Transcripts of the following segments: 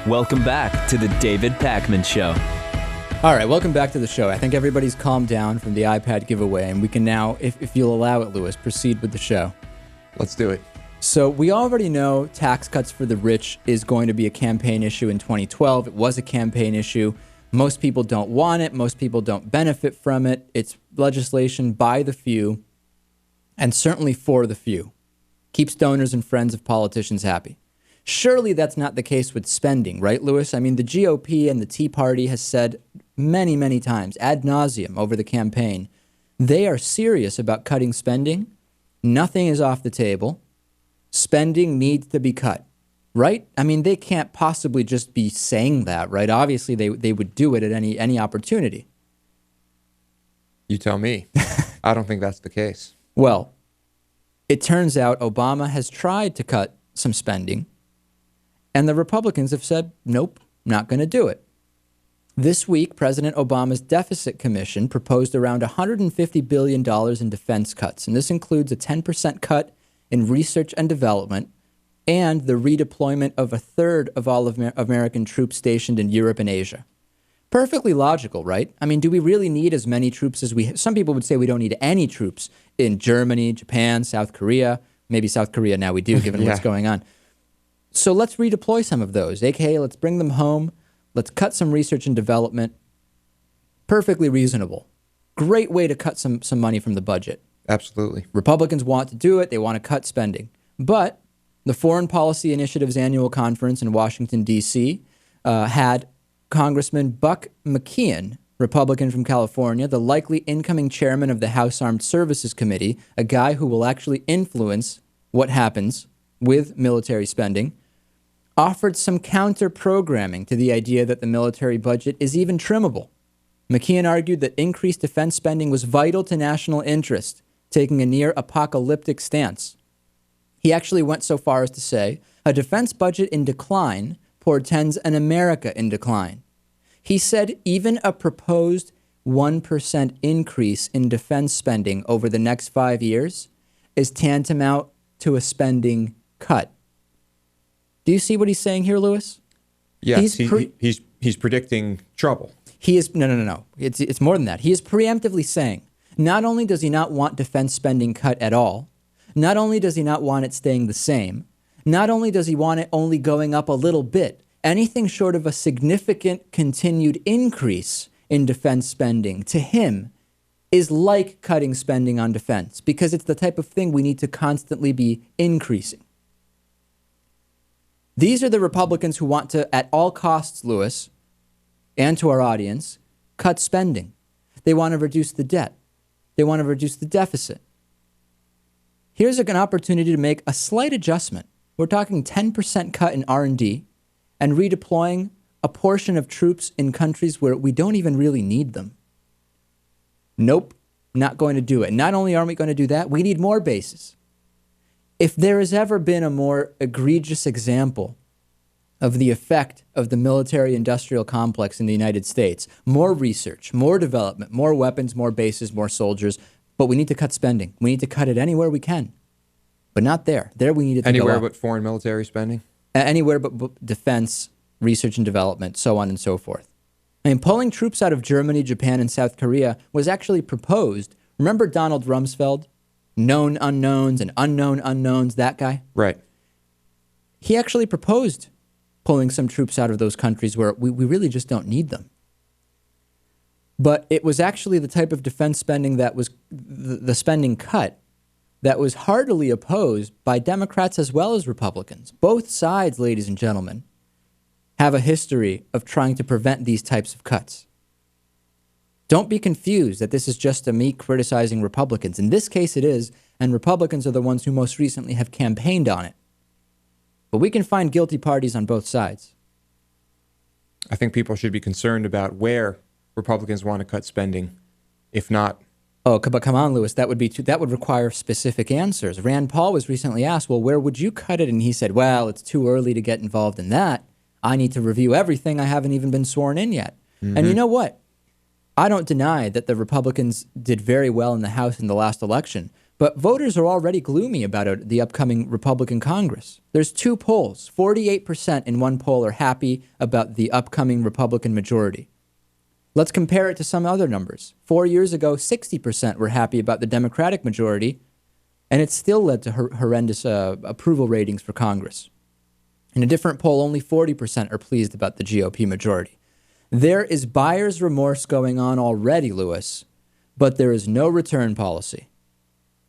Welcome back to the David Pakman Show. All right, welcome back to the show. I think everybody's calmed down from the iPad giveaway, and we can now, if you'll allow it, Lewis, proceed with the show. Let's do it. So we already know tax cuts for the rich is going to be a campaign issue in 2012. It was a campaign issue. Most people don't want it. Most people don't benefit from it. It's legislation by the few, and certainly for the few. Keeps donors and friends of politicians happy. Surely that's not the case with spending, right, Lewis? I mean, the GOP and the Tea Party has said many, many times, ad nauseum over the campaign, they are serious about cutting spending. Nothing is off the table. Spending needs to be cut, right? I mean, they can't possibly just be saying that, right? Obviously, they would do it at any opportunity. You tell me. I don't think that's the case. Well, it turns out Obama has tried to cut some spending, and the Republicans have said, nope, not going to do it. This week, President Obama's Deficit Commission proposed around $150 billion in defense cuts, and this includes a 10% cut in research and development and the redeployment of a third of all of American troops stationed in Europe and Asia. Perfectly logical, right? I mean, do we really need as many troops as we... Some people would say we don't need any troops in Germany, Japan, South Korea. Maybe South Korea now we do, given what's going on. So let's redeploy some of those, aka let's bring them home. Let's cut some research and development. Perfectly reasonable. Great way to cut some money from the budget. Absolutely. Republicans want to do it. They want to cut spending. But the Foreign Policy Initiative's annual conference in Washington, D.C. Had Congressman Buck McKeon, Republican from California, the likely incoming chairman of the House Armed Services Committee, a guy who will actually influence what happens with military spending, offered some counter-programming to the idea that the military budget is even trimmable. McKeon argued that increased defense spending was vital to national interest, taking a near-apocalyptic stance. He actually went so far as to say, a defense budget in decline portends an America in decline. He said even a proposed 1% increase in defense spending over the next 5 years is tantamount to a spending cut. Do you see what he's saying here, Lewis? Yes, he's predicting trouble. He is no. It's more than that. He is preemptively saying, not only does he not want defense spending cut at all, not only does he not want it staying the same, not only does he want it only going up a little bit, anything short of a significant continued increase in defense spending to him is like cutting spending on defense, because it's the type of thing we need to constantly be increasing. These are the Republicans who want to, at all costs, Lewis, and to our audience, cut spending. They want to reduce the debt. They want to reduce the deficit. Here's an opportunity to make a slight adjustment. We're talking 10% cut in R&D and redeploying a portion of troops in countries where we don't even really need them. Nope, not going to do it. Not only aren't we going to do that, we need more bases. If there has ever been a more egregious example of the effect of the military-industrial complex in the United States, more research, more development, more weapons, more bases, more soldiers, but we need to cut spending. We need to cut it anywhere we can, but not there. There we need it to anywhere go up. but foreign military spending? Anywhere but defense, research and development, so on and so forth. I mean, pulling troops out of Germany, Japan, and South Korea was actually proposed. Remember Donald Rumsfeld? Known unknowns and unknown unknowns, that guy? Right. He actually proposed pulling some troops out of those countries where we really just don't need them. But it was actually the type of defense spending that was the spending cut that was heartily opposed by Democrats as well as Republicans. Both sides, ladies and gentlemen, have a history of trying to prevent these types of cuts. Don't be confused that this is just me criticizing Republicans. In this case it is, and Republicans are the ones who most recently have campaigned on it. But we can find guilty parties on both sides. I think people should be concerned about where Republicans want to cut spending, if not. Oh, but come on, Lewis, that would require specific answers. Rand Paul was recently asked, well, where would you cut it? And he said, well, it's too early to get involved in that. I need to review everything. I haven't even been sworn in yet. Mm-hmm. And you know what? I don't deny that the Republicans did very well in the House in the last election, But voters are already gloomy about the upcoming Republican Congress. There's 2 polls. 48% in one poll are happy about the upcoming Republican majority. Let's compare it to some other numbers. 4 years ago, 60% were happy about the Democratic majority, and it still led to horrendous approval ratings for Congress. In a different poll, only 40% are pleased about the GOP majority. There is buyer's remorse going on already, Lewis, but there is no return policy.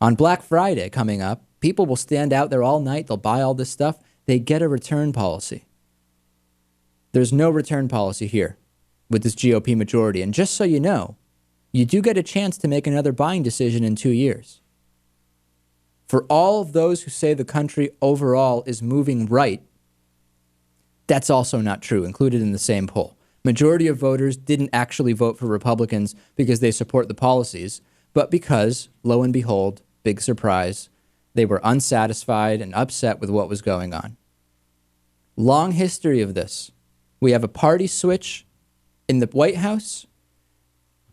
On Black Friday coming up, people will stand out there all night. They'll buy all this stuff. They get a return policy. There's no return policy here with this GOP majority. And just so you know, you do get a chance to make another buying decision in 2 years. For all of those who say the country overall is moving right, that's also not true, included in the same poll. Majority of voters didn't actually vote for Republicans because they support the policies, but because, lo and behold, big surprise, they were unsatisfied and upset with what was going on. Long history of this. We have a party switch in the White House,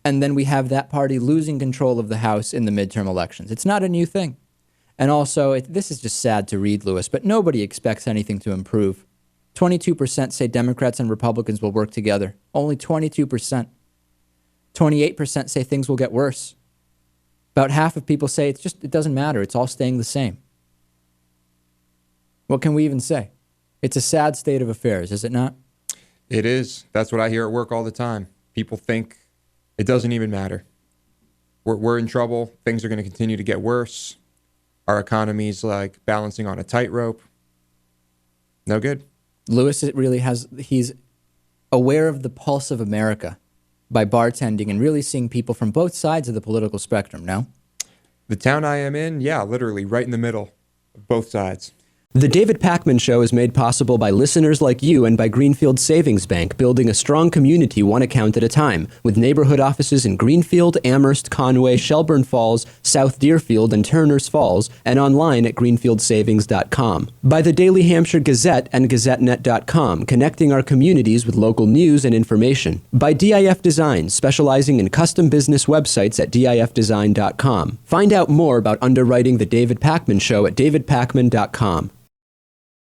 and then we have that party losing control of the House in the midterm elections. It's not a new thing. And also, this is just sad to read, Lewis, but nobody expects anything to improve. 22% say Democrats and Republicans will work together. Only 22%. 28% say things will get worse. About half of people say it doesn't matter. It's all staying the same. What can we even say? It's a sad state of affairs, is it not? It is. That's what I hear at work all the time. People think it doesn't even matter. We're in trouble. Things are going to continue to get worse. Our economy's like balancing on a tightrope. No good. Lewis he's aware of the pulse of America by bartending and really seeing people from both sides of the political spectrum, no? The town I am in, yeah, literally right in the middle of both sides. The David Pakman Show is made possible by listeners like you and by Greenfield Savings Bank, building a strong community one account at a time, with neighborhood offices in Greenfield, Amherst, Conway, Shelburne Falls, South Deerfield, and Turners Falls, and online at greenfieldsavings.com. By the Daily Hampshire Gazette and gazettenet.com, connecting our communities with local news and information. By DIF Design, specializing in custom business websites at difdesign.com. Find out more about underwriting The David Pakman Show at davidpakman.com.